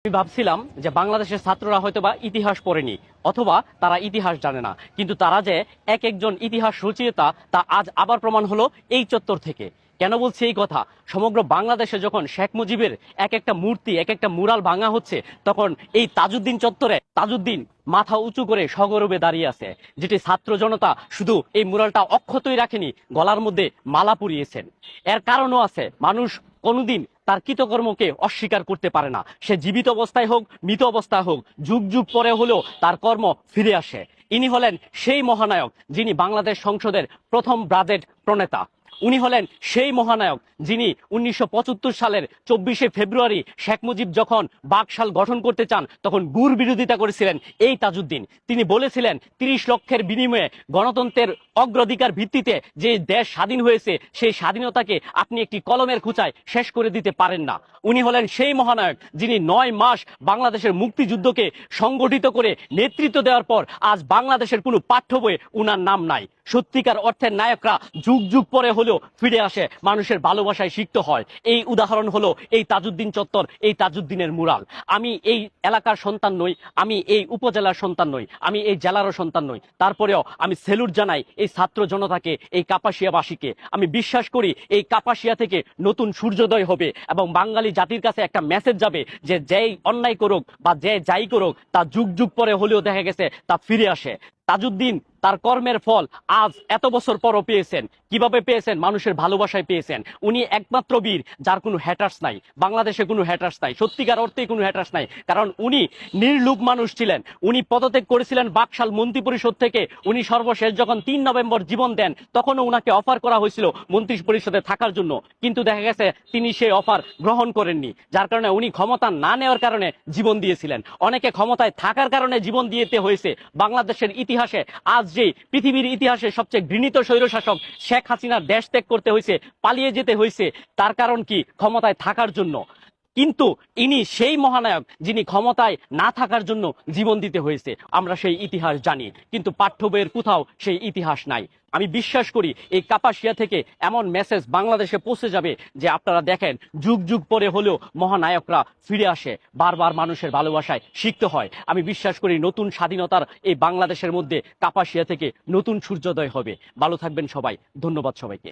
আমি ভাবছিলাম যে বাংলাদেশের ছাত্ররা হয়তোবা ইতিহাস পড়েনি অথবা তারা ইতিহাস জানে না, কিন্তু তারা যে এক একজন ইতিহাস রচয়িতা তা আজ আবার প্রমাণ হলো এই চত্বর থেকে। কেন বলছি এই কথা? সমগ্র বাংলাদেশে যখন শেখ মুজিবের এক একটা মূর্তি, এক একটা মুরাল ভাঙা হচ্ছে, তখন এই তাজউদ্দিন চত্বরে তাজউদ্দিন মাথা উঁচু করে সগৌরবে দাঁড়িয়ে আছে। যেটি ছাত্র জনতা শুধু এই মুরালটা অক্ষতই রাখেনি, গলার মধ্যে মালা পরিয়েছেন। এর কারণও আছে, মানুষ কোনোদিন তার কৃতকর্মকে অস্বীকার করতে পারে না। সে জীবিত অবস্থায় হোক, মৃত অবস্থায় হোক, যুগ যুগ পরে হলেও তার কর্ম ফিরে আসে। ইনি হলেন সেই মহানায়ক যিনি বাংলাদেশ সংসদের প্রথম বাজেট প্রণেতা। উনি হলেন সেই মহানায়ক যিনি 1975 সালের 24শে ফেব্রুয়ারি শেখ মুজিব যখন বাকশাল গঠন করতে চান তখন গুর বিরোধিতা করেছিলেন এই তাজউদ্দিন। তিনি বলেছিলেন 30 লক্ষের বিনিময়ে গণতন্ত্রের অগ্রাধিকার ভিত্তিতে যে দেশ স্বাধীন হয়েছে সেই স্বাধীনতাকে আপনি একটি কলমের খুঁচায় শেষ করে দিতে পারেন না। উনি হলেন সেই মহানায়ক যিনি 9 মাস বাংলাদেশের মুক্তিযুদ্ধকে সংগঠিত করে নেতৃত্ব দেওয়ার পর আজ বাংলাদেশের কোনো পাঠ্য বইয়ে উনার নাম নাই। সত্যিকার অর্থের নায়করা যুগ যুগ পরে হলেও ফিরে আসে, মানুষের ভালোবাসায় সিক্ত হয়। এই উদাহরণ হলো এই তাজউদ্দিন চত্বর, এই তাজউদ্দিনের মুরাল। আমি এই এলাকার সন্তান নই, আমি এই উপজেলার সন্তান নই, আমি এই জেলারও সন্তান নই, তারপরেও আমি স্যালুট জানাই এই ছাত্র জনতাকে, এই কাপাসিয়াবাসীকে। আমি বিশ্বাস করি এই কাপাসিয়া থেকে নতুন সূর্যোদয় হবে এবং বাঙালি জাতির কাছে একটা মেসেজ যাবে যে যেই অন্যায় করুক বা যে যাই করুক তা যুগ যুগ পরে হলেও দেখা গেছে তা ফিরে আসে। তাজউদ্দিন তার কর্মের ফল আজ এত বছর পরও পেয়েছেন। কিভাবে পেয়েছেন? মানুষের ভালোবাসায় পেয়েছেন। উনি একমাত্র বীর যার কোনো হ্যাটার্স নাই, বাংলাদেশে কোনো হ্যাটার্স নাই, সত্যিকার অর্থেই কোনো হ্যাটার্স নাই। কারণ উনি নির্লোভ মানুষ ছিলেন। উনি পদত্যাগ করেছিলেন বাকশাল মন্ত্রী পরিষদ থেকে। উনি সর্বশেষ যখন 3 নভেম্বর জীবন দেন তখনও উনাকে অফার করা হয়েছিল মন্ত্রী পরিষদে থাকার জন্য, কিন্তু দেখা গেছে তিনি সেই অফার গ্রহণ করেননি। যার কারণে উনি ক্ষমতা না নেওয়ার কারণে জীবন দিয়েছিলেন। অনেকে ক্ষমতায় থাকার কারণে জীবন দিতে হয়েছে। বাংলাদেশের ইতিহাসে আজ যে পৃথিবীর ইতিহাসে সবচেয়ে ঘৃণিত স্বৈরশাসক শেখ হাসিনার দেশ ত্যাগ করতে হয়েছে, পালিয়ে যেতে হয়েছে, তার কারণ কি? ক্ষমতায় থাকার জন্য। কিন্তু ইনি সেই মহানায়ক যিনি ক্ষমতায় না থাকার জন্য জীবন দিতে হয়েছে। আমরা সেই ইতিহাস জানি, কিন্তু পাঠ্য বইয়ের কোথাও সেই ইতিহাস নাই। আমি বিশ্বাস করি এই কাপাসিয়া থেকে এমন মেসেজ বাংলাদেশে পৌঁছে যাবে যে আপনারা দেখেন যুগ যুগ পরে হলেও মহানায়করা ফিরে আসে, বারবার মানুষের ভালোবাসায় সিক্ত হয়। আমি বিশ্বাস করি নতুন স্বাধীনতার এই বাংলাদেশের মধ্যে কাপাসিয়া থেকে নতুন সূর্যোদয় হবে। ভালো থাকবেন সবাই, ধন্যবাদ সবাইকে।